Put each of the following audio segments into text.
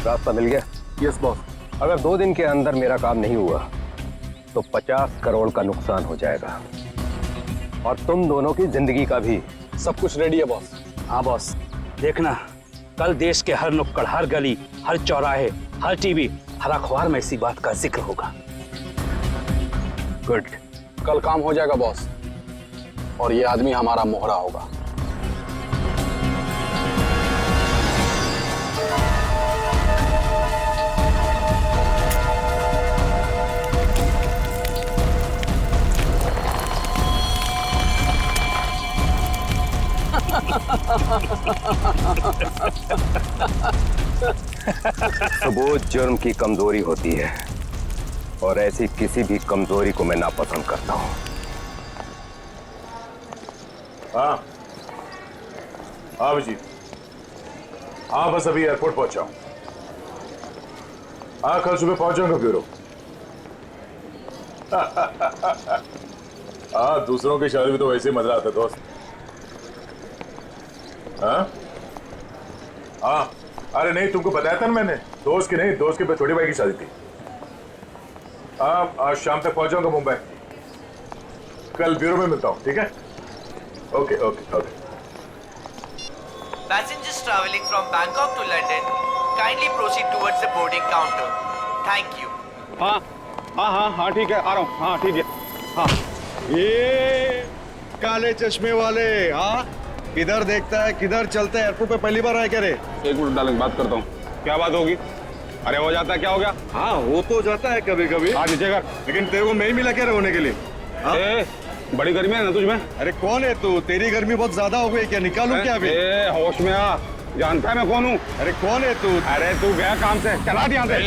रास्ता मिल गया? Yes boss. अगर 2 दिन के अंदर मेरा काम नहीं हुआ तो 50 करोड़ का नुकसान हो जाएगा और तुम दोनों की जिंदगी का भी। सब कुछ रेडी है बॉस। हाँ बॉस, देखना कल देश के हर नुक्कड़, हर गली, हर चौराहे, हर टीवी, हर अखबार में इसी बात का जिक्र होगा। गुड। कल काम हो जाएगा बॉस, और ये आदमी हमारा मोहरा होगा। सबूत जुर्म की कमजोरी होती है और ऐसी किसी भी कमजोरी को मैं नापसंद करता हूं। हाँ हाँ अभिजीत, हाँ बस अभी एयरपोर्ट पहुंचा हूं। हाँ कल सुबह पहुंच जाऊंगा ब्यूरो। हाँ दूसरों की शादी में तो वैसे ही मजा आता है दोस्त। हाँ हाँ अरे नहीं, तुमको बताया था ना मैंने, दोस्त की नहीं, दोस्त के छोटी भाई की शादी थी। हाँ आज शाम तक पहुंच जाऊंगा मुंबई। कल ब्यूरो में मिलता हूँ, ठीक है? Okay okay okay. Passengers traveling from Bangkok to London, kindly proceed towards the boarding counter. Thank you. हाँ हाँ हाँ हाँ ठीक है, आ रहा हूँ। हाँ ठीक है। हाँ ये काले चश्मे वाले, हाँ किधर देखता है किधर चलता है? एयरपोर्ट पे पहली बार आया क्या रे? एक मिनट डालेंगे, बात करता हूँ। क्या बात होगी? अरे हो जाता है, क्या हो गया? हाँ हो तो जाता है कभी कभी। हाँ नीचे कर। लेकिन तेरे को मैं ही मिला क्या होने के लिए? हाँ? बड़ी गर्मी है ना तुझमें? अरे कौन है तू? तेरी गर्मी बहुत ज्यादा हो गई क्या? निकालू क्या अभी? होश में आ, जानता है मैं कौन हूँ? अरे कौन है तू? अरे तू गया काम से, चला दिया क्या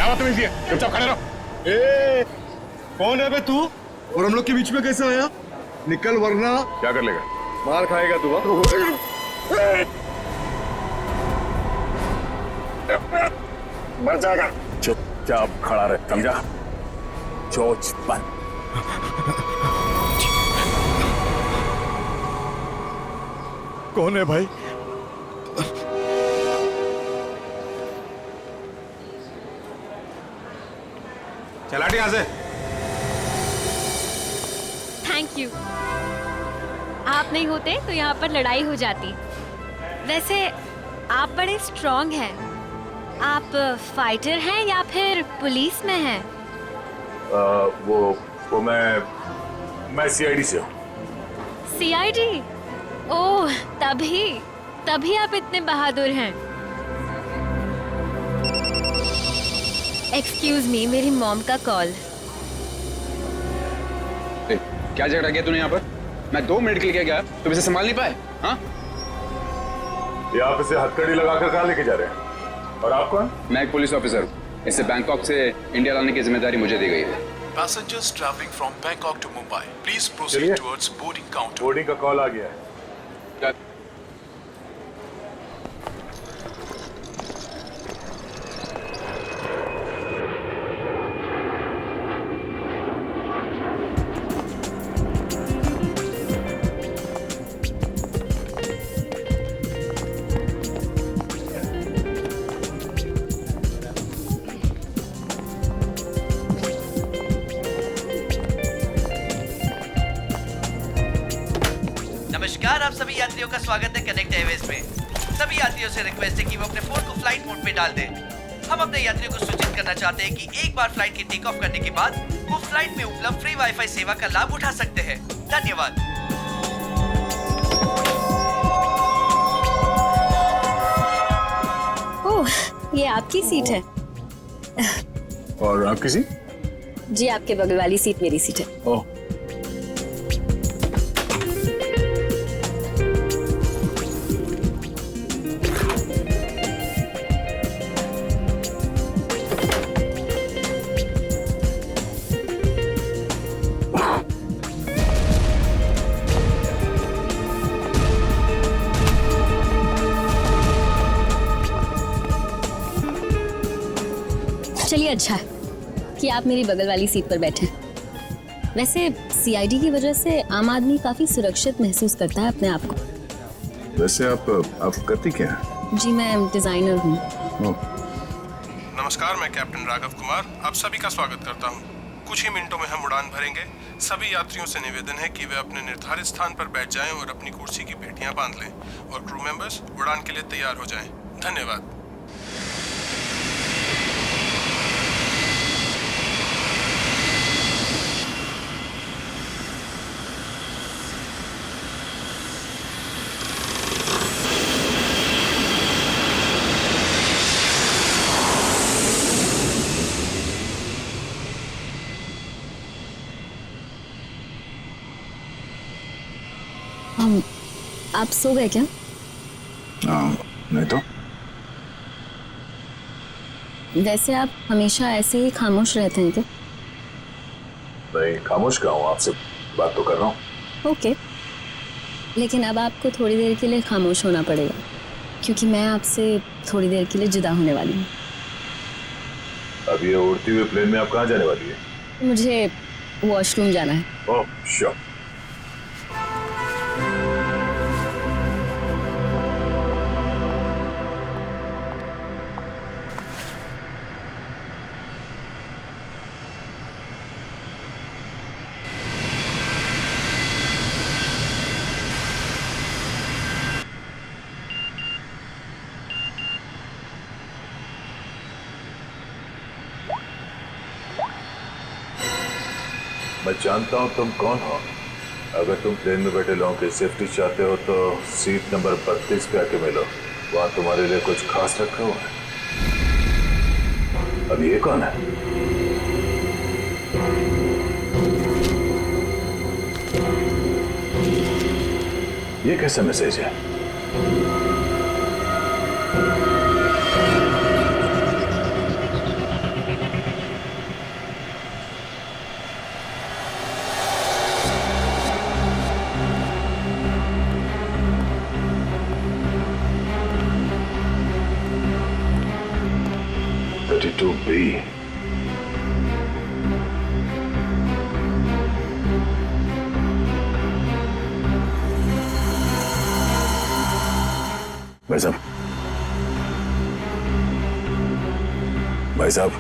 बात है? चुपचाप खड़े रहो। कौन है बे तू? और हम लोग के बीच में कैसे आया? निकल वरना क्या कर लेगा? मार खाएगा तू। मर जाएगा। चुपचाप खड़ा रहे, समझा? चोच बंद। कौन है भाई? चलाटी यहाँ से। Thank you. आप नहीं होते तो यहाँ पर लड़ाई हो जाती। वैसे आप बड़े स्ट्रॉन्ग हैं। आप फाइटर हैं या फिर पुलिस में हैं? वो मैं सीआईडी से हूँ। सीआईडी? ओह तभी आप इतने बहादुर हैं। एक्सक्यूज मी, मेरी मॉम का कॉल। क्या झगड़ा किया तूने यहाँ पर? मैं 2 मिनट के लिए गया, तुम इसे संभाल नहीं पाए? हाँ ये आप इसे हथकड़ी लगाकर कहाँ लेके जा रहे हैं? और आप कौन? मैं एक पुलिस ऑफिसर हूँ। इसे बैंकॉक से इंडिया लाने की जिम्मेदारी मुझे दी गई है। Passengers traveling from Bangkok to Mumbai, please proceed towards boarding counter. Boarding का कॉल आ गया है। नमस्कार, आप सभी यात्रियों का स्वागत है कनेक्ट एयरवेज में। सभी यात्रियों से रिक्वेस्ट है कि वो अपने फोन को फ्लाइट मोड पे डाल दें। हम अपने यात्रियों को सूचित करना चाहते हैं कि एक बार फ्लाइट की टेक ऑफ करने के बाद वो फ्लाइट में उपलब्ध फ्री वाईफाई सेवा का लाभ उठा सकते हैं। धन्यवाद। ओह, ये आपकी सीट है। और आपकी सीट? जी, आपके बगल वाली सीट मेरी सीट है। ओह चलिए, अच्छा कि आप मेरी बगल वाली सीट पर बैठे। वैसे सीआईडी की वजह से आम आदमी काफी सुरक्षित महसूस करता है अपने आप को। वैसे आप करती क्या हैं? जी मैं डिजाइनर हूँ। नमस्कार, मैं कैप्टन राघव कुमार आप सभी का स्वागत करता हूं। कुछ ही मिनटों में हम उड़ान भरेंगे। सभी यात्रियों से निवेदन है कि वे अपने निर्धारित स्थान पर बैठ जाएं और अपनी कुर्सी की पेटियां बांध लें और क्रू मेंबर्स उड़ान के लिए तैयार हो जाएं। धन्यवाद। आप सो गए क्या? नहीं तो वैसे आप हमेशा ऐसे ही खामोश रहते हैं क्या? नहीं, खामोश क्या हूँ, आपसे बात तो कर रहा हूँ। ओके, लेकिन अब आपको थोड़ी देर के लिए खामोश होना पड़ेगा क्योंकि मैं आपसे थोड़ी देर के लिए जुदा होने वाली हूँ। अब ये उड़ती हुई प्लेन में आप कहाँ जाने वाली है? मुझे वॉशरूम जाना है। Oh sure. मैं जानता हूँ तुम कौन हो। अगर तुम प्लेन में बैठे लोगों की सेफ्टी चाहते हो तो सीट नंबर 32 पे आके मिलो, वहां तुम्हारे लिए कुछ खास रखा हुआ है। अब ये कौन है? ये कैसा मैसेज है? B. भाई साहब, भाई साहब,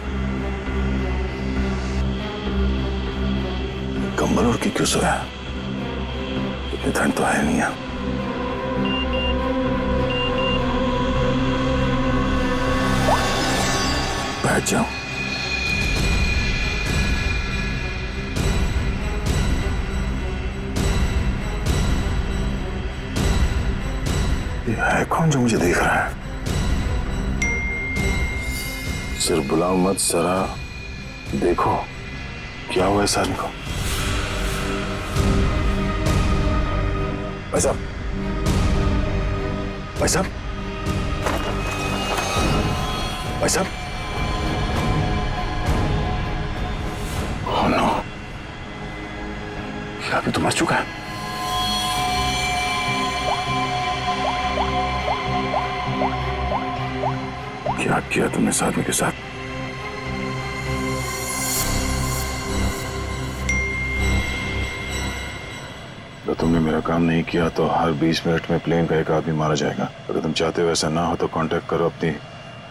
कंबल ओढ़ के क्यों सोया? इतनी ठंड तो है नहीं है। बैठ जाओ। ये है कौन जो मुझे देख रहा है? सिर्फ बुलाओ मत जरा देखो क्या हुआ इस आदमी को। भाई साहब, भाई साहब, भाई साहब, ओह नो, ये आदमी तो मर चुका है। क्या किया तुमने इस आदमी के साथ? तो तुमने मेरा काम नहीं किया तो हर 20 मिनट में प्लेन का एक आदमी मारा जाएगा। अगर तुम चाहते हो ऐसा ना हो तो कांटेक्ट करो अपनी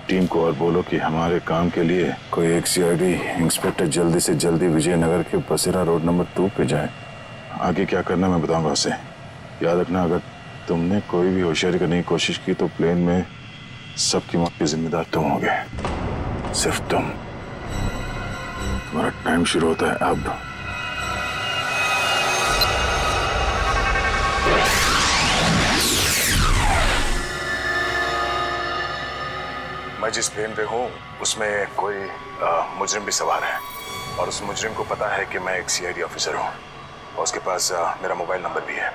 टीम को और बोलो कि हमारे काम के लिए कोई एक सीआईडी इंस्पेक्टर जल्दी से जल्दी विजयनगर के बसेरा रोड नंबर 2 पे जाए। आगे क्या करना मैं बताऊंगा उसे। याद रखना, अगर तुमने कोई भी होशियारी करने की कोशिश की तो प्लेन में सबकी मौत के जिम्मेदार तुम होगे, सिर्फ तुम। तुम्हारा टाइम शुरू होता है अब। मैं जिस प्लेन पे हूँ उसमें कोई मुजरिम भी सवार है और उस मुजरिम को पता है कि मैं एक सीआईडी ऑफिसर हूँ और उसके पास मेरा मोबाइल नंबर भी है।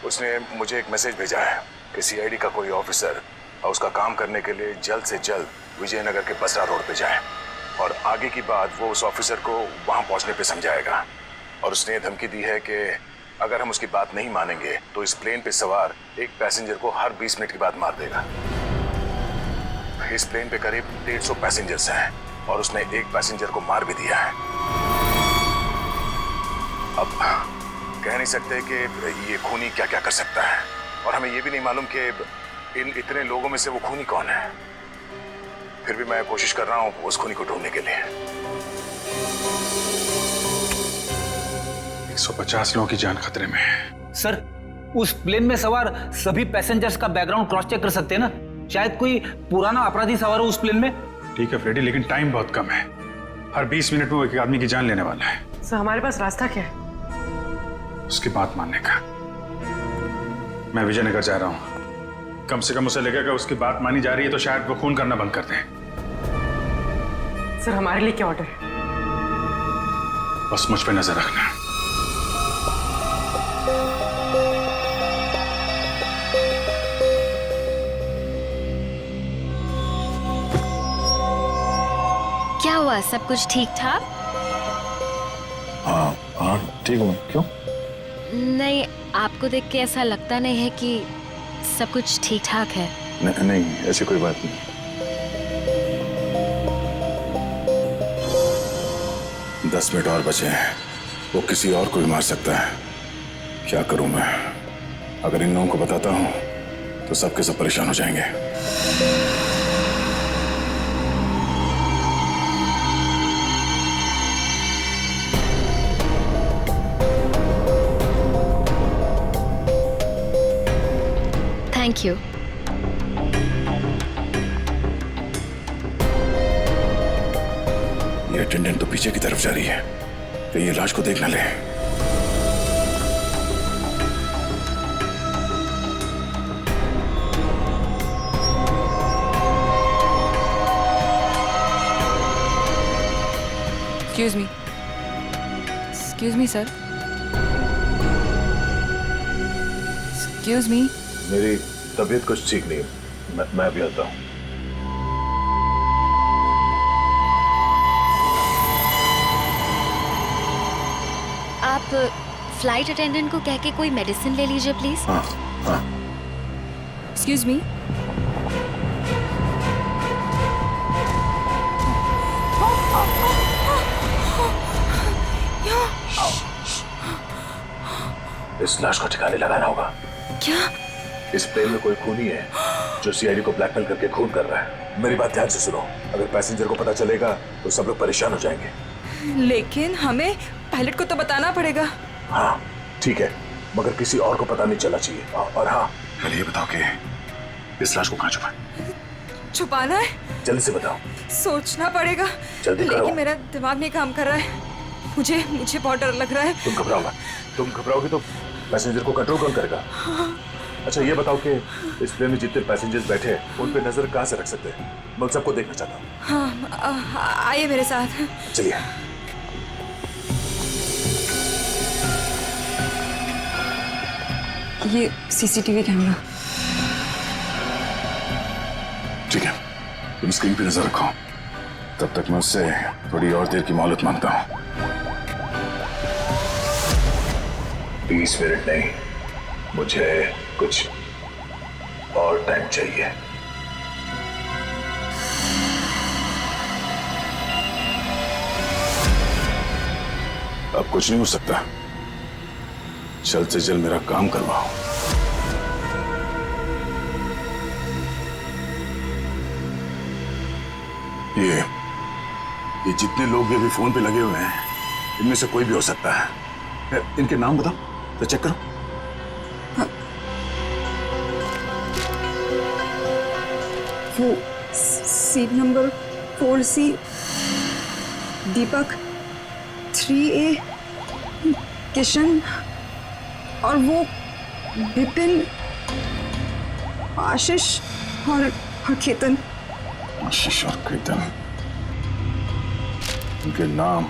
उसने मुझे एक मैसेज भेजा है कि सीआईडी का कोई ऑफिसर और उसका काम करने के लिए जल्द से जल्द विजयनगर के बसरा रोड पे जाए और आगे की बात वो उस ऑफिसर को वहाँ पहुँचने पे समझाएगा। और उसने धमकी दी है कि अगर हम उसकी बात नहीं मानेंगे तो इस प्लेन पे सवार एक पैसेंजर को हर 20 मिनट के बाद मार देगा। इस प्लेन पे करीब 150 पैसेंजर्स हैं और उसने एक पैसेंजर को मार भी दिया है। अब कह नहीं सकते कि ये खूनी क्या क्या कर सकता है और हमें ये भी नहीं मालूम कि इन इतने लोगों में से वो खूनी कौन है। फिर भी मैं कोशिश कर रहा हूं उस खूनी को ढूंढने के लिए। 150 लोगों की जान खतरे में है। सर, उस प्लेन में सवार सभी पैसेंजर्स का बैकग्राउंड क्रॉस चेक कर सकते हैं ना? शायद कोई पुराना अपराधी सवार हो उस प्लेन में। ठीक है फ्रेडी, लेकिन टाइम बहुत कम है। हर 20 मिनट में वो एक आदमी की जान लेने वाला है। सर, हमारे पास रास्ता क्या है? उसकी बात मानने का। मैं विजयनगर जा रहा हूं। कम से कम उसे लगेगा उसकी बात मानी जा रही है तो शायद वो खून करना बंद कर दें। सर, हमारे लिए क्या ऑर्डर है? बस मुझ पे नजर रखना। क्या हुआ, सब कुछ ठीक ठाक? हाँ हाँ ठीक हूँ। क्यों? नहीं, आपको देख के ऐसा लगता नहीं है कि सब कुछ ठीक ठाक है। नहीं, ऐसी कोई बात नहीं। दस मिनट और बचे हैं। वो किसी और को भी मार सकता है। क्या करूं मैं? अगर इन लोगों को बताता हूं तो सबके सब परेशान हो जाएंगे। Thank you. ये अटेंडेंट तो पीछे की तरफ जा रही है, तो ये लाश को देख ना ले। Excuse me, sir. Excuse me. मेरी तबीयत कुछ ठीक नहीं है। मैं भी आता हूँ। आप फ्लाइट अटेंडेंट को कह के कोई मेडिसिन ले लीजिए प्लीज। हाँ हाँ। Excuse me. इस लाश को ठिकाने लगाना होगा। क्या? इस प्लेन में कोई खूनी है जो सीआईडी को ब्लैकमेल करके खून कर रहा है। मेरी बात ध्यान से सुनो। अगर पैसेंजर को पता चलेगा तो सब लोग परेशान हो जाएंगे। लेकिन हमें पायलट को तो बताना पड़ेगा। हाँ ठीक है, मगर किसी और को पता नहीं चलना चाहिए। और हाँ, पहले ये बताओ कि इस लाश को कहाँ छुपाना है? जल्दी से बताओ। सोचना पड़ेगा। जल्दी करो। लेकिन मेरा दिमाग नहीं काम कर रहा है। मुझे बहुत डर लग रहा है। तुम घबराओगे तो पैसेंजर को कंट्रोल कौन करेगा? अच्छा ये बताओ कि इस प्लेन में जितने पैसेंजर्स बैठे हैं उन पे नजर कहाँ से रख सकते हैं? मैं उन सबको देखना चाहता हूँ। हाँ, आइए मेरे साथ। चलिए। ये सीसीटीवी कैमरा। ठीक है, तुम स्क्रीन पे नजर रखो। तब तक मैं उससे थोड़ी और देर की मोहलत मांगता हूँ। 20 मिनट नहीं, मुझे कुछ और टाइम चाहिए। अब कुछ नहीं हो सकता। जल्द से जल्द मेरा काम करवाओ। ये जितने लोग भी अभी फोन पे लगे हुए हैं, इनमें से कोई भी हो सकता है। इनके नाम बताओ तो चेक करो। वो सीट नंबर 4C, दीपक 3A, किशन, और वो विपिन, आशीष और केतन। आशीष और केतन, इनके नाम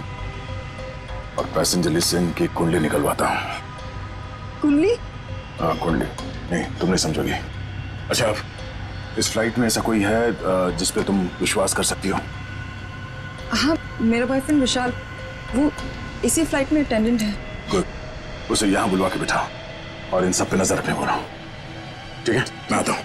और पैसेंजर लिस्ट से इनकी कुंडली निकलवाता हूँ। कुंडली? हाँ कुंडली। नहीं तुम नहीं समझोगी। अच्छा, इस फ्लाइट में ऐसा कोई है जिस पे तुम विश्वास कर सकती हो? हाँ, मेरा बॉयफ्रेंड विशाल, वो इसी फ्लाइट में अटेंडेंट है। गुड, उसे यहाँ बुलवा के बिठाओ और इन सब पे नजर रखने बोलो। ठीक है, मैं आता हूँ।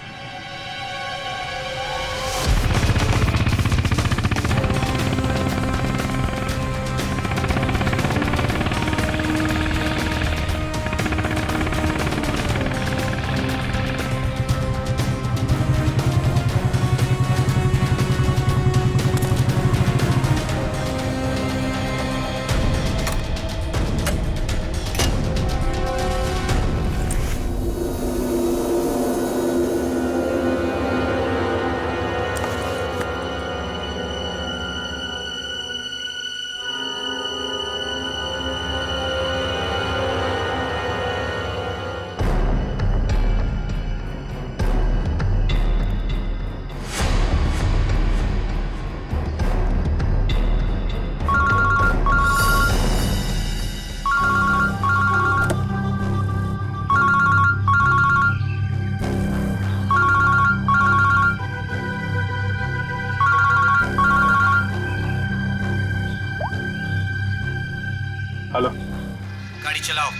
चलाओ।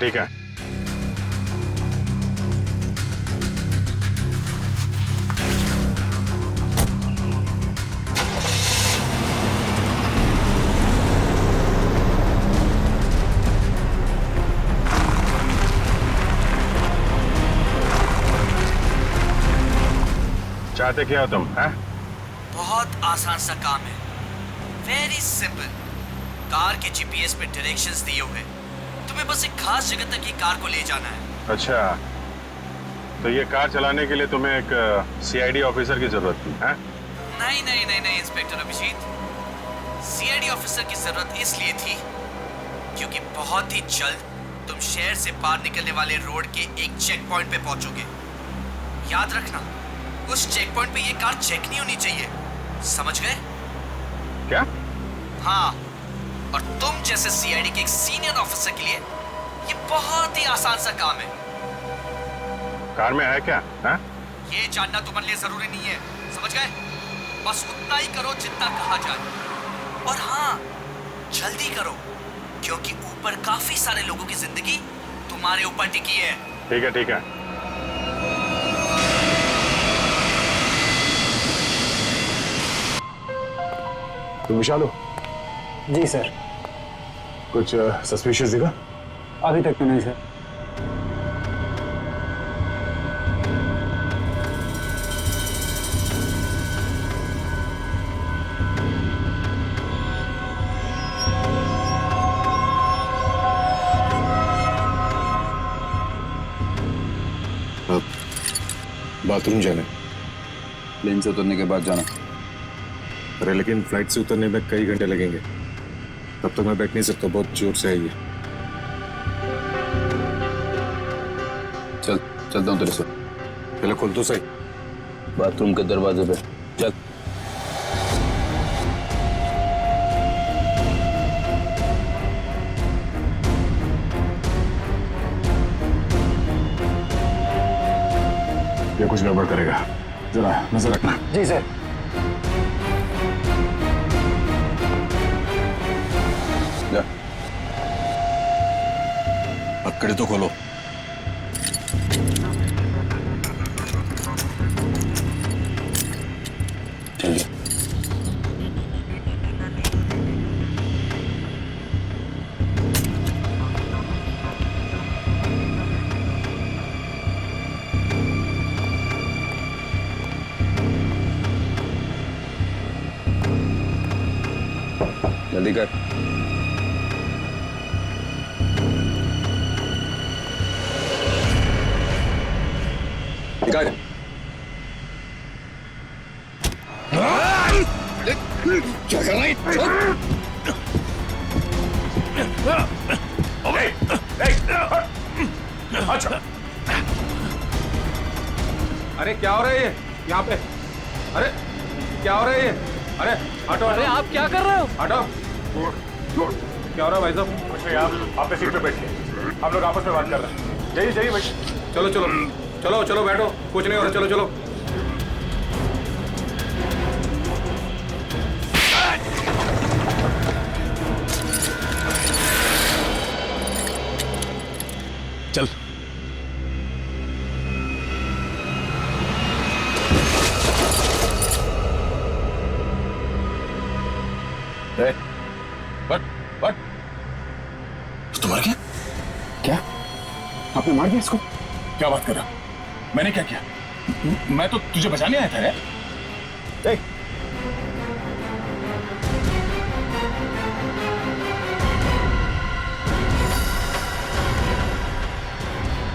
ठीक है। चाहते क्या हो तुम? हैं? बहुत आसान सा काम है, वेरी सिंपल। कार के जीपीएस पे डायरेक्शंस दिए हुए, तुम्हें बस एक खास जगह तक ये कार को ले जाना है। अच्छा, तो ये कार चलाने के लिए तुम्हें एक सीआईडी ऑफिसर की जरूरत थी? हैं? नहीं नहीं नहीं नहीं इंस्पेक्टर अभिजीत, सीआईडी ऑफिसर की जरूरत इसलिए थी क्योंकि बहुत ही जल्द तुम शहर से बाहर निकलने वाले रोड के एक चेक पॉइंट पे पहुंचोगे। याद रखना, उस चेक पॉइंट पे ये कार चेक नहीं होनी चाहिए, समझ गए? क्या? हाँ, और तुम जैसे सीआईडी के एक सीनियर ऑफिसर के लिए ये बहुत ही आसान सा काम है। कार में है क्या? हैं? ये जानना तुम्हारे लिए जरूरी नहीं है, समझ गए? बस उतना ही करो जितना कहा जाए, और हाँ, जल्दी करो क्योंकि ऊपर काफी सारे लोगों की जिंदगी तुम्हारे ऊपर टिकी है। ठीक है, ठीक है। तुम विशाल हो? जी सर। कुछ सस्पिशियस दिखा? अभी तक तो नहीं सर। बाथरूम जाना? प्लेन से उतरने के बाद जाना। अरे लेकिन फ्लाइट से उतरने में कई घंटे लगेंगे, तब तक मैं बैठ नहीं सकता, बहुत जोर से आई है। चलता हूँ तेरे से। पहले खोल तो सही। बाथरूम के दरवाजे पे चल। ये कुछ गड़बड़ करेगा, जरा नजर रखना। जी सर। पकड़े तो खोलो। जल्दी। जल्दी कर। क्या कर रहा है? अच्छा, अरे क्या हो रहा है ये यहाँ पे? अरे क्या हो रहा है ये? अरे हटो। अरे आप क्या कर रहे हो? हटो। क्या हो रहा है भाई साहब? कुछ नहीं, आप अपने सीट पे बैठिए, हम लोग आपस में बात कर रहे हैं। जाइए जाइए बैठिए। चलो चलो चलो चलो बैठो, कुछ नहीं हो रहा, चलो चलो। चल। बट तुम्हारा क्या? क्या? आपने मार दिया इसको? क्या बात कर रहा? मैंने क्या किया? मैं तो तुझे बचाने आया था यार।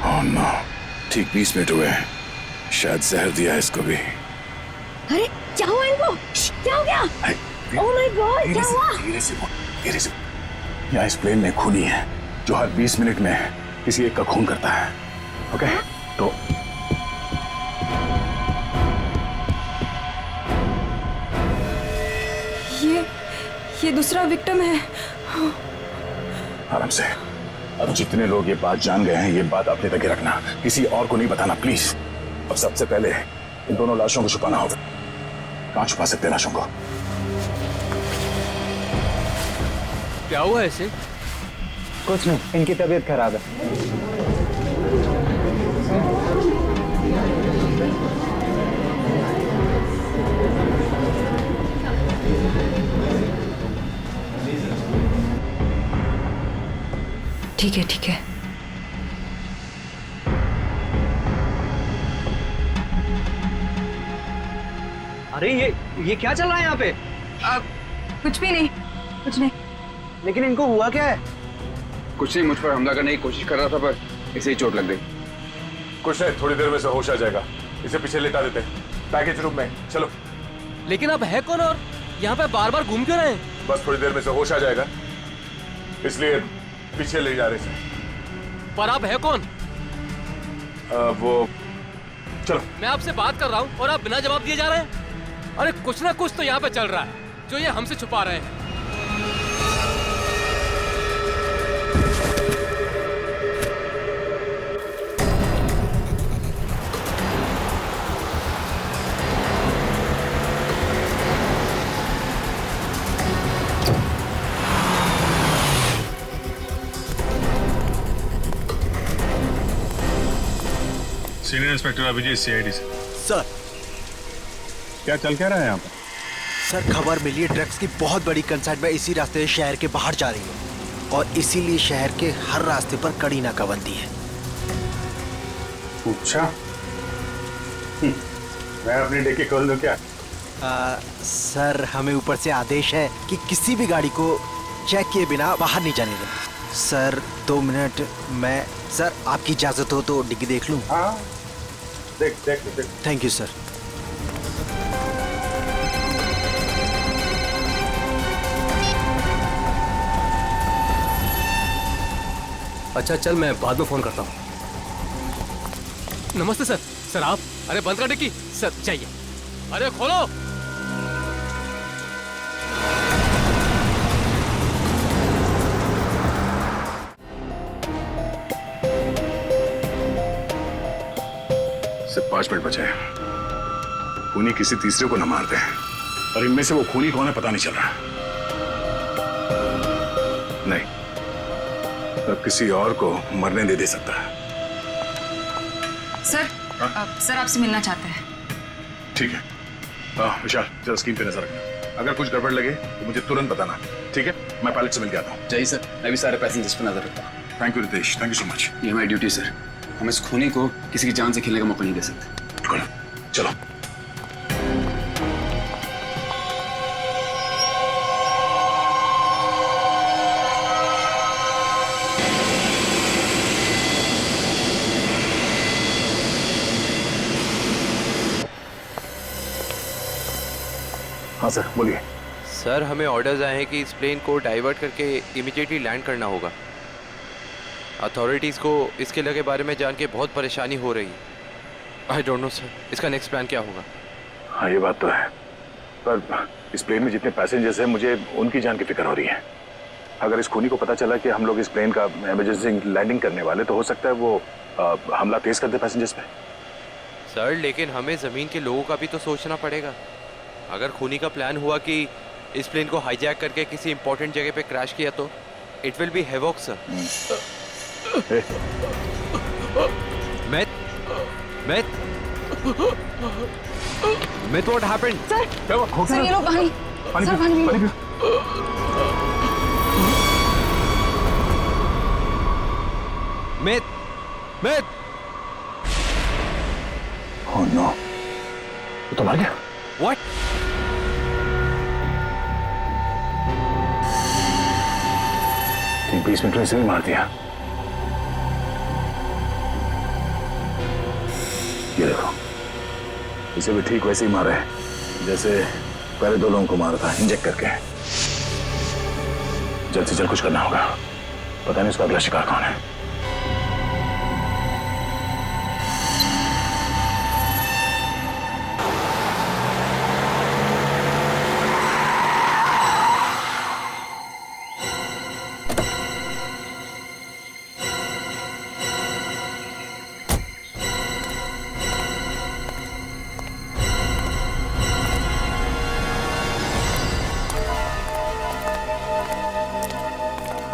Oh no, ठीक 20 मिनट हुए हैं, शायद जहर दिया इसको भी। अरे क्या हुआ इनको? क्या हो गया? ओह माय गॉड, क्या हुआ? धीरे से बोल, धीरे से। यहाँ इस प्लेन में खूनी है जो हर 20 मिनट में किसी एक का खून करता है। ओके? तो ये दूसरा विक्टिम है। आराम से। अब जितने लोग ये बात जान गए हैं, ये बात अपने तक ही रखना, किसी और को नहीं बताना प्लीज। अब सबसे पहले इन दोनों लाशों को छुपाना होगा। कहाँ छुपा सकते हैं लाशों को? क्या हुआ ऐसे? कुछ नहीं, इनकी तबीयत खराब है। ठीक है ठीक है। अरे ये क्या चल रहा है यहाँ पे? कुछ भी नहीं, कुछ नहीं। लेकिन इनको हुआ क्या है? कुछ नहीं, मुझ पर हमला करने की कोशिश कर रहा था पर इसे ही चोट लग गई। कुछ नहीं, थोड़ी देर में से होश आ जाएगा। इसे पीछे लेटा देते हैं पैकेज रूम में। चलो। लेकिन अब है कौन और यहाँ पे बार बार घूम क्यों रहे हैं? बस थोड़ी देर में से होश आ जाएगा, इसलिए पीछे ले जा रहे थे। पर आप है कौन? वो चलो। मैं आपसे बात कर रहा हूँ और आप बिना जवाब दिए जा रहे हैं। अरे कुछ ना कुछ तो यहाँ पे चल रहा है जो ये हमसे छुपा रहे हैं। सीनियर इंस्पेक्टर अभिजीत, सीआईडी से। सर क्या चल क्या रहा है यहाँ पर? सर खबर मिली है ड्रग्स की बहुत बड़ी कंसाइनमेंट इसी रास्ते से शहर के बाहर जा रही है और इसीलिए शहर के हर रास्ते पर कड़ी नाकाबंदी है। अच्छा, मैं अपनी डिक्की खोल दूं क्या? सर हमें ऊपर से आदेश है कि किसी भी गाड़ी को चेक किए बिना बाहर नहीं जाने दें। सर 2 मिनट, मैं सर आपकी इजाजत हो तो डिग्गी देख लूं? हाँ, देख। Thank you sir. अच्छा चल, मैं बाद में फोन करता हूँ। नमस्ते सर। सर आप? अरे बंद कर डिक्की। सर चाहिए। अरे खोलो। सिर्फ 5 मिनट बचे हैं। खूनी किसी तीसरे को न मारते हैं और इनमें से वो खूनी कौन है पता नहीं चल रहा। नहीं, अब किसी और को मरने दे सकता है। सर, सर आपसे मिलना चाहते हैं। ठीक है। विशाल, जरा स्क्रीन पे नजर रखना। अगर कुछ गड़बड़ लगे तो मुझे तुरंत बताना, ठीक है? मैं पायलट से मिल के आता हूँ। जय सर, मैं भी सारे पैसेंजर्स पर नजर रखता हूँ। Thank you Ritesh, thank you so much. ये हमारी ड्यूटी सर। हम इस खूनी को किसी की जान से खेलने का मौका नहीं दे सकते। चलो। हाँ सर, बोलिए। सर हमें ऑर्डर्स आए हैं कि इस प्लेन को डाइवर्ट करके इमीडिएटली लैंड करना होगा। अथॉरिटीज़ को इसके लगे बारे में जान के बहुत परेशानी हो रही है। आई डोंट नो सर, इसका नेक्स्ट प्लान क्या होगा? हाँ ये बात तो है, पर इस प्लेन में जितने पैसेंजर्स हैं मुझे उनकी जान की फिक्र हो रही है। अगर इस खूनी को पता चला कि हम लोग इस प्लेन का इमरजेंसी लैंडिंग करने वाले तो हो सकता है वो हमला तेज कर दे पैसेंजर्स पे। सर लेकिन हमें ज़मीन के लोगों का भी तो सोचना पड़ेगा। अगर खूनी का प्लान हुआ कि इस प्लेन को हाईजैक करके किसी इंपॉर्टेंट जगह पे क्रैश किया तो it will be havoc sir. Myth, what happened? Sir ये लो पानी। सर पानी पियो। Myth. Oh no, वो तो मर गया। What? ठीक 20 मिनट में इसे भी मार दिया। ये देखो, इसे भी ठीक वैसे ही मारा है जैसे पहले 2 लोगों को मारा था, इंजेक्ट करके। जल्द से जल्द कुछ करना होगा, पता नहीं उसका अगला शिकार कौन है।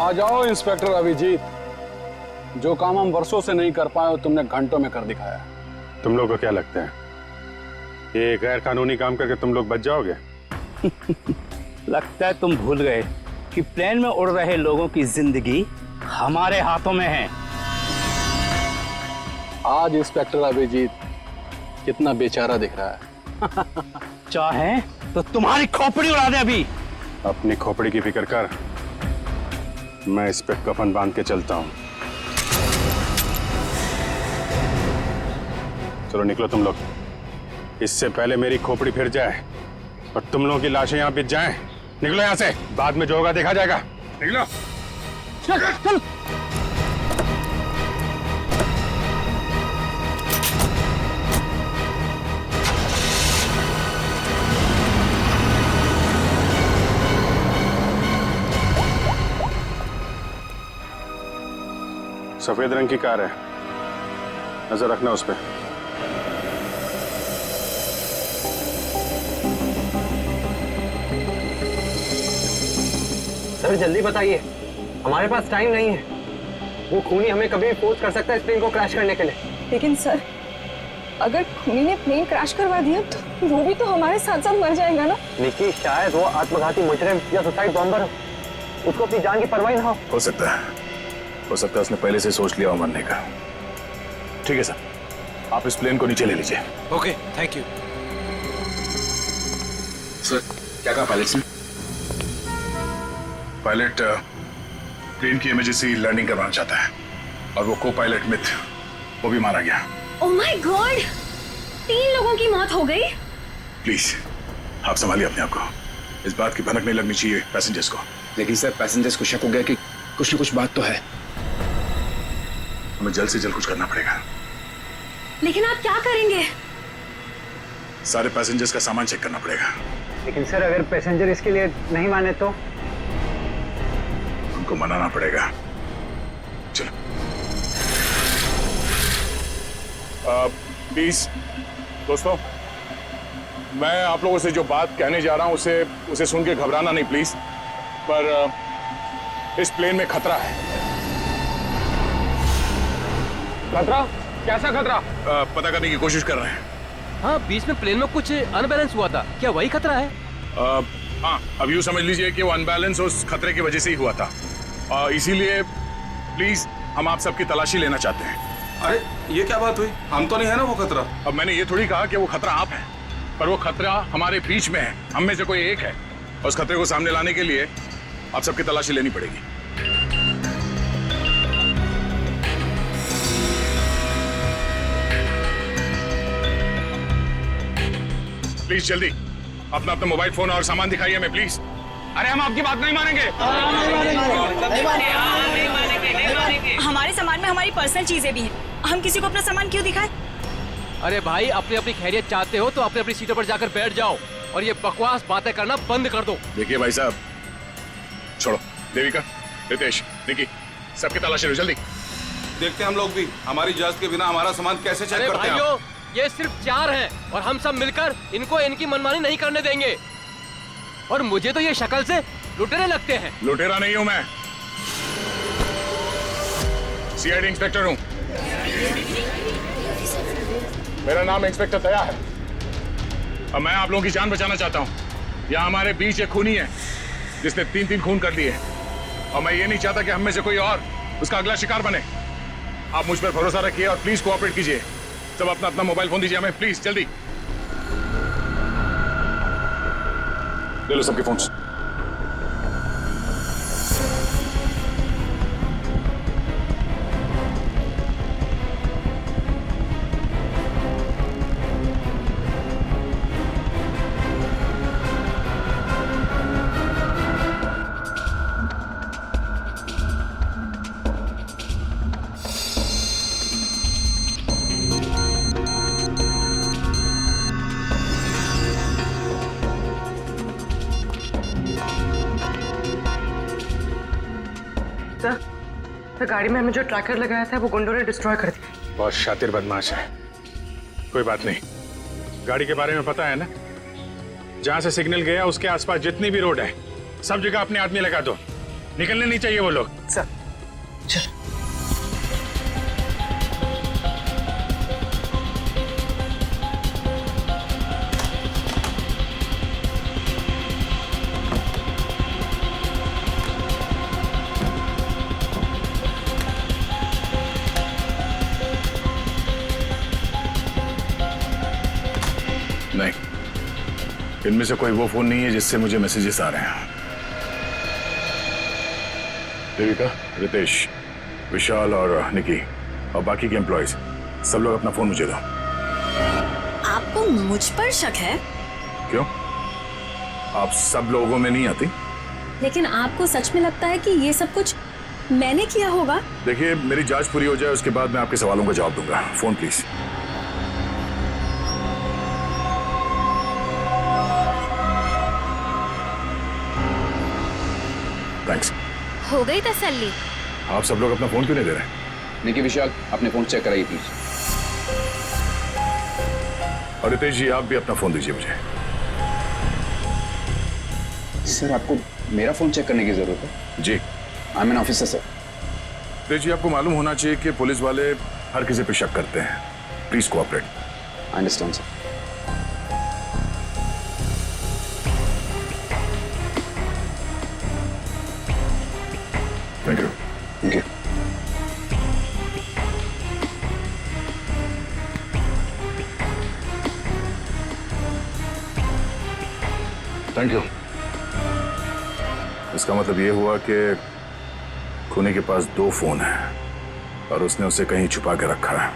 आ जाओ इंस्पेक्टर अभिजीत। जो काम हम वर्षों से नहीं कर पाए तुमने घंटों में कर दिखाया। तुम लोग को क्या लगता है ये गैर कानूनी काम करके तुम लोग बच जाओगे? लगता है तुम भूल गए कि प्लेन में उड़ रहे लोगों की जिंदगी हमारे हाथों में है। आज इंस्पेक्टर अभिजीत कितना बेचारा दिख रहा है। चाहे तो तुम्हारी खोपड़ी उड़ा दे अभी। अपनी खोपड़ी की फिक्र कर, मैं इस पे कफन बांध के चलता हूं। चलो निकलो तुम लोग, इससे पहले मेरी खोपड़ी फिर जाए और तुम लोगों की लाशें यहां बिछ जाएं। निकलो यहां से, बाद में जो होगा देखा जाएगा। निकलो। चल चल। सफेद रंग की कार है, नजर रखना उस पे। सर जल्दी बताइए, हमारे पास टाइम नहीं है। वो खूनी हमें कभी भी फोर्स कर सकता है इस प्लेन को क्रैश करने के लिए। लेकिन सर, अगर खूनी ने प्लेन क्रैश करवा दिया तो वो भी तो हमारे साथ साथ मर जाएगा ना। निकी, शायद वो आत्मघाती मुजरिम या सुसाइड बॉम्बर हो, उसको अपनी जान की परवाह ना हो सकता है उसने पहले से सोच लिया हो मरने का। ठीक है सर, आप इस प्लेन को नीचे ले लीजिए। Okay, thank you. सर क्या कहा पायलट ने? पायलट प्लेन की इमरजेंसी लैंडिंग करवाना चाहता है और वो को पायलट मिथ वो भी मारा गया। ओह माय गॉड, 3 लोगों की मौत हो गई। प्लीज आप संभालिए अपने आप को, इस बात की भनक नहीं लगनी चाहिए पैसेंजर्स को। लेकिन सर पैसेंजर्स को शक हो गया कि कुछ न कुछ बात तो है। हमें जल्द से जल्द कुछ करना पड़ेगा। लेकिन आप क्या करेंगे? सारे पैसेंजर्स का सामान चेक करना पड़ेगा। लेकिन सर अगर पैसेंजर इसके लिए नहीं माने तो? उनको मनाना पड़ेगा। चलो। प्लीज दोस्तों, मैं आप लोगों से जो बात कहने जा रहा हूं उसे सुन के घबराना नहीं प्लीज। पर इस प्लेन में खतरा है। खतरा? कैसा खतरा? पता करने की कोशिश कर रहे हैं। हाँ, बीच में प्लेन में कुछ अनबैलेंस हुआ था, क्या वही खतरा है? हाँ, अब यूं समझ लीजिए कि वो अनबैलेंस उस खतरे की वजह से ही हुआ था। इसीलिए प्लीज हम आप सबकी तलाशी लेना चाहते हैं। अरे ये क्या बात हुई? हम तो नहीं है ना वो खतरा। अब मैंने ये थोड़ी कहा कि वो खतरा आप है, पर वो खतरा हमारे बीच में है, हम में से कोई एक है। और उस खतरे को सामने लाने के लिए आप सबकी तलाशी लेनी पड़ेगी। प्लीज जल्दी अपना मोबाइल फोन और सामान दिखाइए हमें प्लीज। अरे हम आपकी बात नहीं मानेंगे। हमारे सामान में हमारी पर्सनल चीजें भी हैं, हम किसी को अपना सामान क्यों दिखाएं? अरे भाई, अपनी अपनी खैरियत चाहते हो तो अपनी अपनी सीटों पर जाकर बैठ जाओ और ये बकवास बातें करना बंद कर दो। देखिए भाई साहब, छोड़ो। देविका, रितेश, निकी, सबकी तलाशी लो जल्दी। देखते हैं हम लोग भी हमारी इजाजत के बिना हमारा सामान कैसे चेक करते हैं। भाइयों, ये सिर्फ 4 हैं और हम सब मिलकर इनको इनकी मनमानी नहीं करने देंगे। और मुझे तो ये शक्ल से लुटेरे लगते हैं। लुटेरा नहीं हूं मैं, सीआईडी इंस्पेक्टर हूं। मेरा नाम इंस्पेक्टर दया है और मैं आप लोगों की जान बचाना चाहता हूं। यहाँ हमारे बीच एक खूनी है जिसने 3 खून कर दिए और मैं ये नहीं चाहता कि हम में से कोई और उसका अगला शिकार बने। आप मुझ पर भरोसा रखिए और प्लीज कोऑपरेट कीजिए। सब अपना अपना मोबाइल फोन दीजिए हमें प्लीज, जल्दी ले लो सबके फोन्स। सर गाड़ी में हमने जो ट्रैकर लगाया था वो गुंडों ने डिस्ट्रॉय कर दिया। बहुत शातिर बदमाश है। कोई बात नहीं, गाड़ी के बारे में पता है ना? जहां से सिग्नल गया उसके आसपास जितनी भी रोड है सब जगह अपने आदमी लगा दो। निकलने नहीं चाहिए वो लोग। सर चल। नहीं, इनमें से कोई वो फोन नहीं है जिससे मुझे मैसेजेस आ रहे हैं। देविका, रितेश, विशाल और निकी और बाकी के एम्प्लॉयज सब लोग अपना फोन मुझे दो। आपको मुझ पर शक है? क्यों? आप सब लोगों में नहीं आती? लेकिन आपको सच में लगता है कि ये सब कुछ मैंने किया होगा? देखिए, मेरी जांच पूरी हो जाए उसके बाद मैं आपके सवालों का जवाब दूंगा। Phone please. थैंक्स। हो गई तसल्ली? आप सब लोग अपना फोन क्यों नहीं दे रहे? निकी, विशाल, अपने फोन चेक कराइए प्लीज। और रितेश जी, आप भी अपना फोन दीजिए मुझे। सर, आपको मेरा फोन चेक करने की जरूरत है? जी। I am an officer sir. Ritesh ji, आपको मालूम होना चाहिए कि पुलिस वाले हर किसी पे शक करते हैं। Please cooperate. I understand sir. Thank you. Thank you. Thank you. इसका मतलब ये हुआ कि खूनी के पास 2 फोन हैं और उसने उसे कहीं छुपा के रखा है।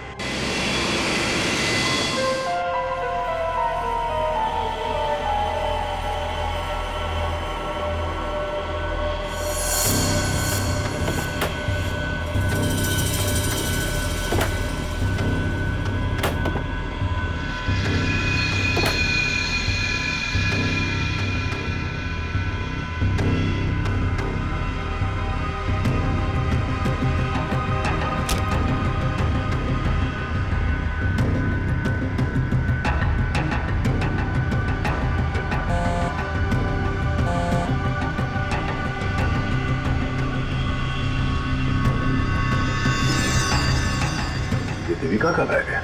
देविका कब आएगा?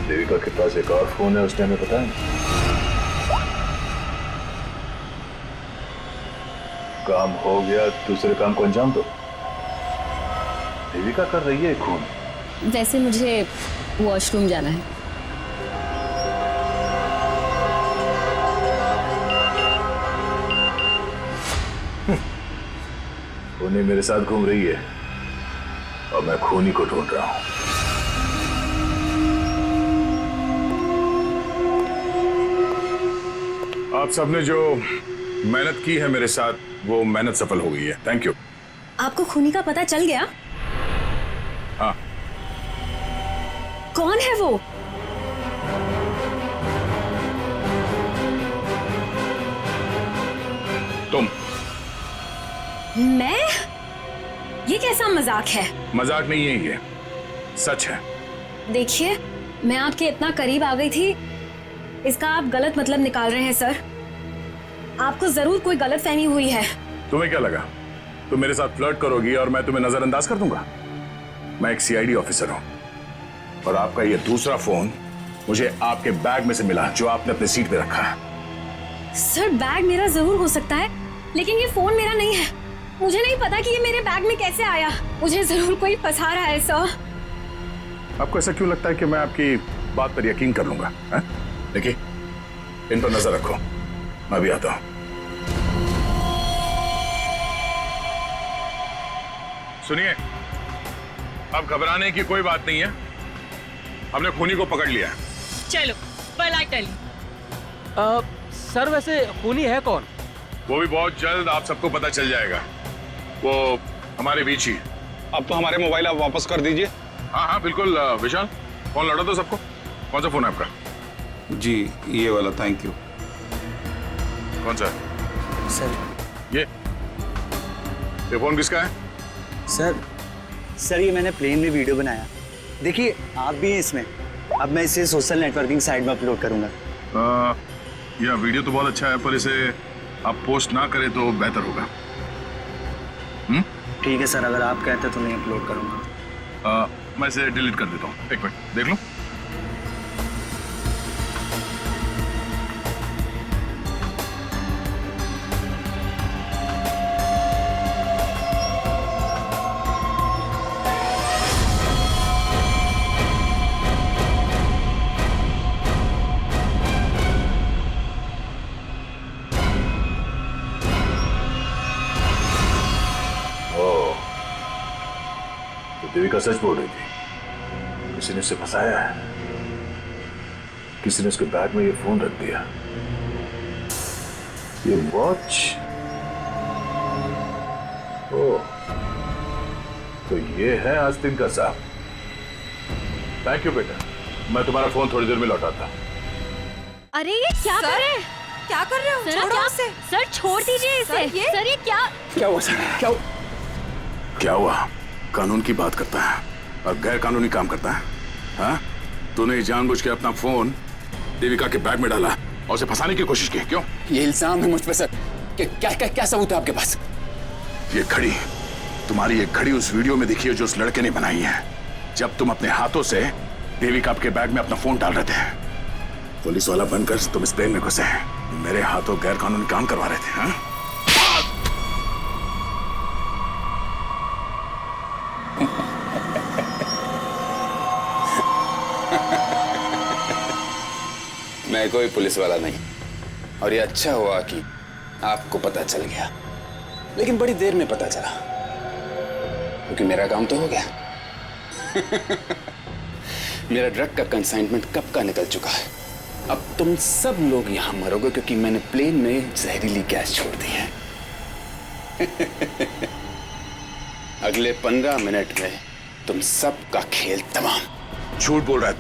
देविका के पास एक और फोन है, उसने हमें बताया। काम हो गया, दूसरे काम को अंजाम दो। देविका कर रही है खून। वैसे मुझे वॉशरूम जाना है। खूनी मेरे साथ घूम रही है और मैं खूनी को ढूंढ रहा हूं। आप सबने जो मेहनत की है मेरे साथ, वो मेहनत सफल हो गई है। Thank you. आपको खूनी का पता चल गया? हाँ। कौन है वो? तुम। मैं? ये कैसा मजाक है? मजाक नहीं है, ये सच है। देखिए, मैं आपके इतना करीब आ गई थी, इसका आप गलत मतलब निकाल रहे हैं सर। आपको जरूर कोई गलतफहमी हुई है। तुम्हें क्या लगा तुम मेरे साथ फ्लर्ट करोगी और मैं तुम्हें नजरअंदाज कर दूंगा? मैं एक सीआईडी ऑफिसर हूं और आपका ये दूसरा फोन मुझे आपके बैग में से मिला, जो आपने अपने सीट पे रखा है। सर, बैग मेरा जरूर हो सकता है, लेकिन ये फोन मेरा नहीं है। मुझे नहीं पता कि ये मेरे बैग में कैसे आया। मुझे जरूर कोई फंसा रहा है सर। आपको ऐसा क्यों लगता है कि मैं आपकी बात पर यकीन कर लूंगा? देखिए, इन पर नजर रखो, मैं भी आता हूं। सुनिए, अब घबराने की कोई बात नहीं है। हमने खूनी को पकड़ लिया है। चलो, well I tell you। Sir, वैसे खूनी है कौन? वो भी बहुत जल्द आप सबको पता चल जाएगा। वो हमारे बीच ही। अब तो हमारे मोबाइल आप वापस कर दीजिए। हाँ हाँ बिल्कुल। विशाल, फोन लौटा दो सबको। कौन सा फोन है आपका? जी, ये वाला। Thank you. कौन सा? सर, ये फोन किसका है? सर ये मैंने प्लेन में वीडियो बनाया। देखिए आप भी हैं इसमें। अब मैं इसे सोशल नेटवर्किंग साइट में अपलोड करूंगा। यह वीडियो तो बहुत अच्छा है, पर इसे आप पोस्ट ना करें तो बेहतर होगा। ठीक है सर, अगर आप कहते तो नहीं अपलोड करूंगा। मैं इसे डिलीट कर देता हूँ। एक मिनट देख लूं। देविका सच बोल रही थी। किसी ने उसे फंसाया है। किसी ने उसके बैग में ये फोन रख दिया। ये वॉच। ओह, तो ये है आस्तीन का साहब। थैंक यू बेटा, मैं तुम्हारा फोन थोड़ी देर में लौटाता। अरे ये क्या कर रहे हैं? क्या कर रहे हो? छोड़ो इसे। सर छोड़ दीजिए इसे। सर ये क्या हुआ सर? क्या हुआ? कानून की बात करता है और गैर कानूनी काम करता है। हाँ? तूने जानबूझ के अपना फोन देविका के बैग में डाला और उसे फंसाने की कोशिश की। क्यों? ये इल्जाम है मुझ पे सर। क्या सबूत है आपके पास? ये घड़ी, तुम्हारी ये घड़ी उस वीडियो में दिखी है जो उस लड़के ने बनाई है, जब तुम अपने हाथों से देविका के बैग में अपना फोन डाल रहे थे। पुलिस वाला बनकर तुम इस प्लेन में घुसे, मेरे हाथों गैर कानूनी काम करवा रहे थे। हाँ? मैं कोई पुलिस वाला नहीं, और ये अच्छा हुआ कि आपको पता चल गया, लेकिन बड़ी देर में पता चला, क्योंकि मेरा काम तो हो गया। मेरा ड्रग का कंसाइनमेंट कब का निकल चुका है। अब तुम सब लोग यहां मरोगे क्योंकि मैंने प्लेन में जहरीली गैस छोड़ दी है। अगले 15 मिनट में तुम सब का खेल तमाम। झूठ बोल रहा है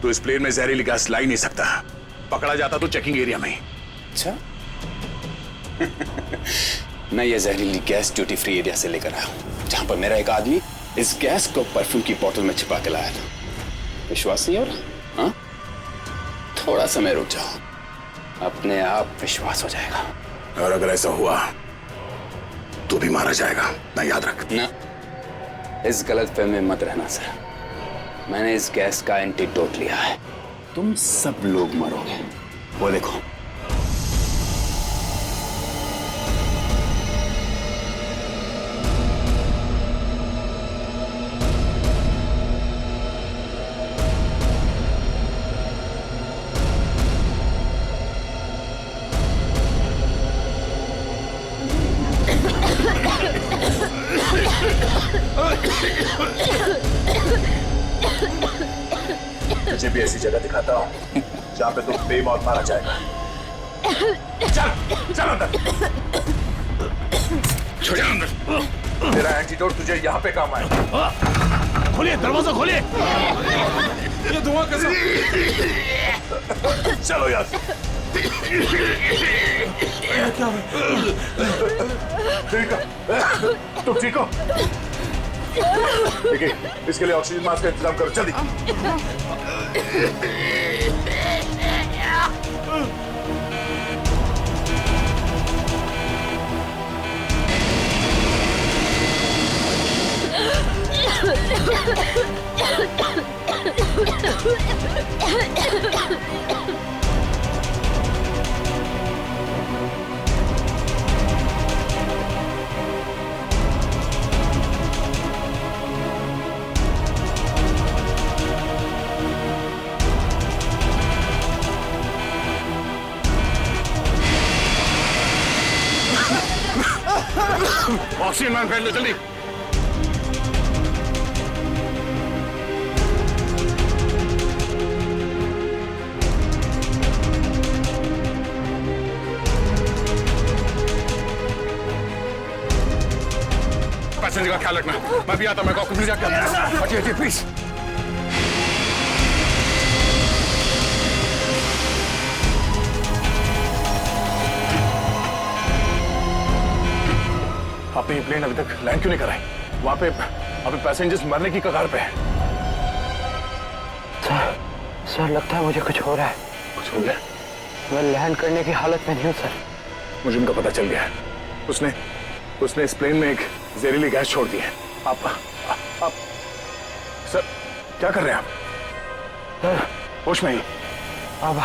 तू इस प्लेन में जहरीली गैस ला ही नहीं सकता। पकड़ा जाता तो चेकिंग एरिया में। अच्छा। मैं ये जहरीली गैस ड्यूटी फ्री एरिया से लेकर आया हूं, जहां पर मेरा एक आदमी इस गैस को परफ्यूम की बोतल में छिपा के लाया था। विश्वास नहीं हो रहा? हाँ? थोड़ा समय रुक जाओ, अपने आप विश्वास हो जाएगा। और अगर ऐसा हुआ तो भी मारा जाएगा ना, याद रख। ना, इस गलतफहमी में मत रहना सर। मैंने इस गैस का एंटीडोट लिया है। तुम सब लोग मरोगे। वो देखो। तुझे भी ऐसी जगह दिखाता हूँ जहाँ पे तुम बेमौत मारा जाएगा। चल चल अंदर। छोड़ अंदर। तेरा एंटीडोट तुझे यहाँ पे काम आएगा। खोलिए दरवाजा, खोलिए। ये धुआं कैसे? चलो यार। ठीक है, तुम ठीक हो? ठीक है, इसके लिए ऑक्सीजन मास्क का इंतजाम करो जल्दी। ऑक्सीजन मैन फैल लो जल्दी। पैसेंजर का ख्याल रखना। मैं भी आता, मैं कॉकपिट में जाकर हटिए हटिए प्लीज। आपने ये प्लेन अभी तक लैंड क्यों नहीं कराई? वहां पे पैसेंजर्स मरने की कगार पे है। सर लगता है मुझे कुछ हो रहा है। कुछ हो गया? मैं लैंड करने की हालत में नहीं हूँ सर। मुझे उनका पता चल गया है। उसने इस प्लेन में एक जहरीली गैस छोड़ दी है। आप सर क्या कर रहे हैं आप? सर होश में ही? अब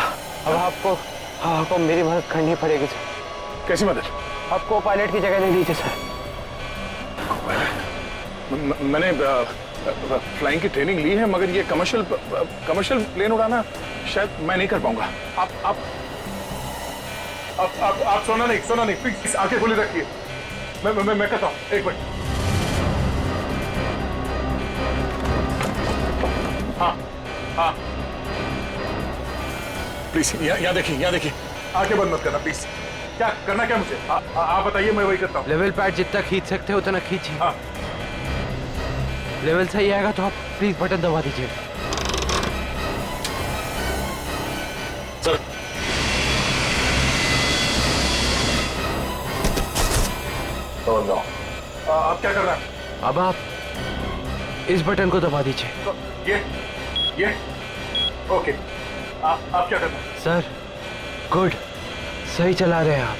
आपको मेरी मदद करनी पड़ेगी सर। कैसी मदद? आपको पायलट की जगह दे दीजिए सर। मैंने फ्लाइंग की ट्रेनिंग ली है, मगर ये कमर्शियल प्लेन उड़ाना शायद मैं नहीं कर पाऊंगा। आप सोना नहीं, प्लीज आंखें खुली रखिए। मैं कहता हूँ, एक मिनट। हाँ प्लीज यहाँ देखिए, आंखें बंद मत करना प्लीज। क्या करना, क्या मुझे आप बताइए, मैं वही करता हूँ। लेवल पैड जितना खींच सकते हो उतना खींचिए। हाँ। लेवल सही आएगा तो आप प्लीज बटन दबा दीजिए। सर ओह नो, आप क्या कर रहे हैं? अब आप इस बटन को दबा दीजिए। तो ये ओके। आप क्या कर रहे हैं? सर गुड, सही चला रहे हैं आप।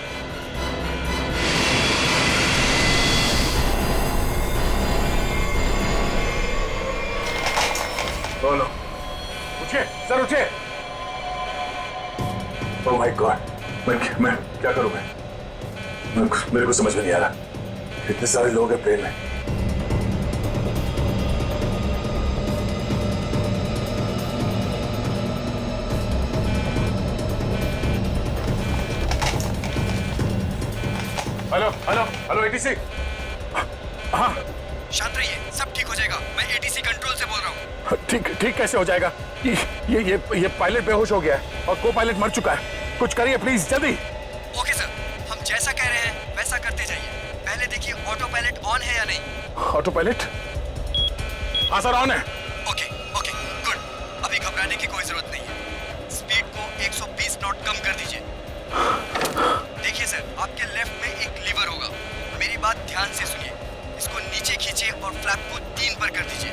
बोलो, उठिए सर, उठिए। ओह माय गॉड, मैं क्या करूं? मेरे को समझ में नहीं आ रहा। इतने सारे लोग हैं प्लेन में। Hello ATC. हाँ शांत रहिए, सब ठीक हो जाएगा। मैं एटीसी कंट्रोल से बोल रहा हूँ। ठीक कैसे हो जाएगा? ये पायलट बेहोश हो गया है और को पायलट मर चुका है। कुछ करिए प्लीज, जल्दी। ओके सर, हम जैसा कह रहे हैं वैसा करते जाइए। पहले देखिए ऑटो पायलट ऑन है या नहीं। Auto pilot? हाँ सर, ऑन है। Okay good. अभी घबराने की कोई जरूरत नहीं है। स्पीड को 120 नॉट कम कर दीजिए। देखिए सर, आपके लेफ्ट में एक लीवर होगा। मेरी बात ध्यान से सुनिए। इसको नीचे खींचिए और फ्लैप को 3 पर कर दीजिए।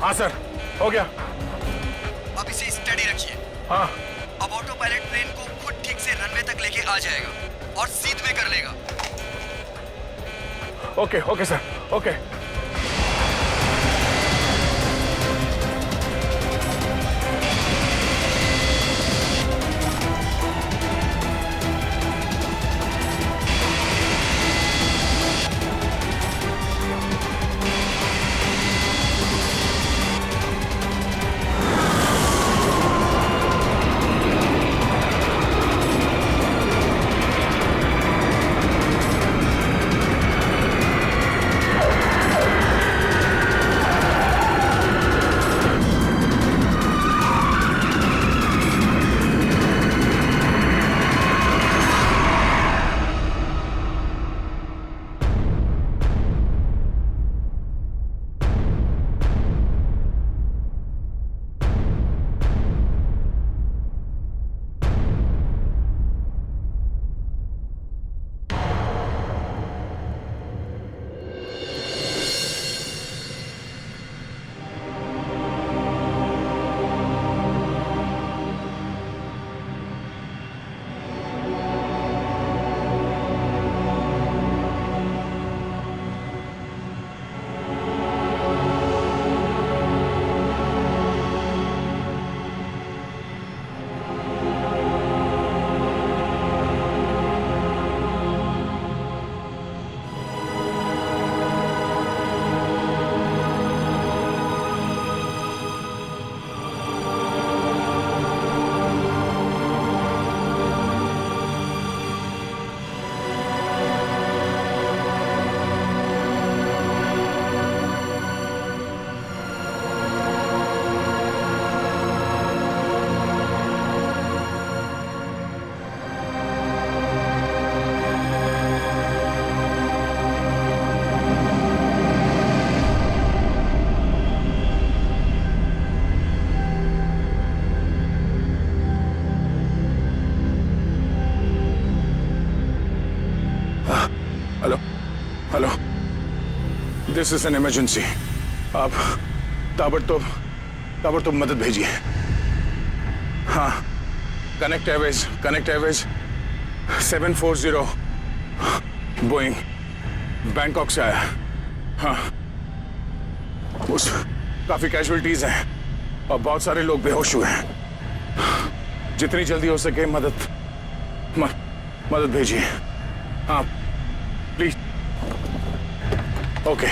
हाँ सर, हो गया। अब इसे स्टडी रखिए। हाँ। अब ऑटो पायलट प्लेन को खुद ठीक से रनवे तक लेके आ जाएगा और सीध में कर लेगा। Okay sir, okay. This is an emergency. आप ताबड़तोड़ मदद भेजिए। हाँ, कनेक्ट एयरवेज 740 बोइंग बैंकॉक से आया। हाँ, उस काफी कैजुअलिटीज हैं और बहुत सारे लोग बेहोश हुए हैं। जितनी जल्दी हो सके मदद भेजिए। हाँ प्लीज। ओके।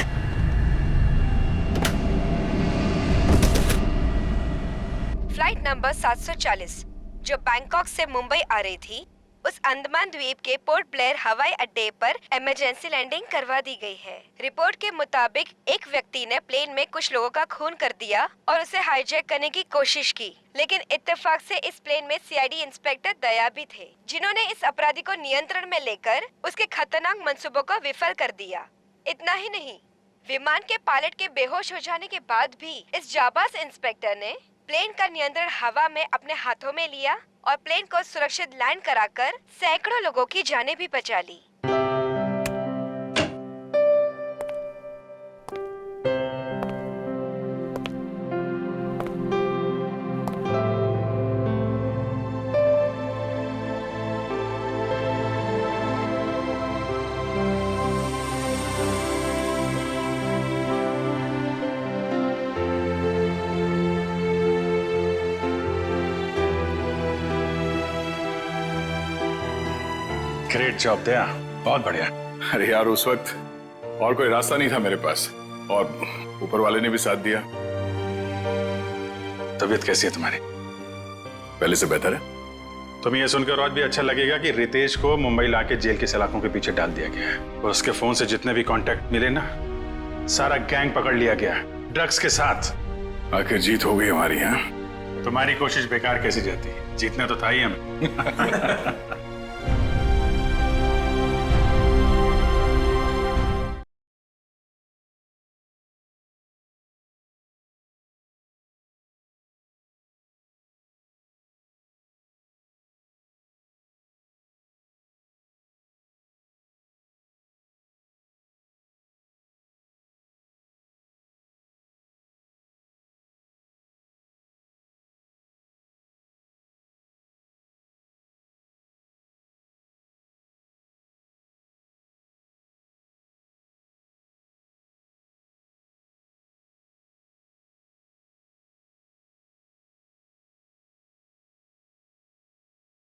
फ्लाइट नंबर 740 जो बैंकॉक से मुंबई आ रही थी, उस अंडमान द्वीप के पोर्ट ब्लेयर हवाई अड्डे पर इमरजेंसी लैंडिंग करवा दी गई है। रिपोर्ट के मुताबिक एक व्यक्ति ने प्लेन में कुछ लोगों का खून कर दिया और उसे हाईजैक करने की कोशिश की, लेकिन इत्तेफाक से इस प्लेन में सीआईडी इंस्पेक्टर दया भी थे, जिन्होंने इस अपराधी को नियंत्रण में लेकर उसके खतरनाक मंसूबों को विफल कर दिया। इतना ही नहीं, विमान के पायलट के बेहोश हो जाने के बाद भी इस जाबाज इंस्पेक्टर ने प्लेन का नियंत्रण हवा में अपने हाथों में लिया और प्लेन को सुरक्षित लैंड कराकर सैकड़ों लोगों की जानें भी बचा ली। ग्रेट जॉब दया, बहुत बढ़िया। अरे यार, उस वक्त और कोई रास्ता नहीं था मेरे पास और ऊपर वाले ने भी साथ दिया। तबीयत कैसी है तुम्हारी? पहले से बेहतर है। तुम्हें यह सुनकर और भी अच्छा लगेगा कि रितेश को मुंबई लाके जेल के सलाखों के पीछे डाल दिया गया है और उसके फोन से जितने भी कांटेक्ट मिले ना, सारा गैंग पकड़ लिया गया ड्रग्स के साथ। आखिर जीत हो गई हमारी। यहाँ तुम्हारी कोशिश बेकार कैसी जाती है? जीतना तो था ही हमें।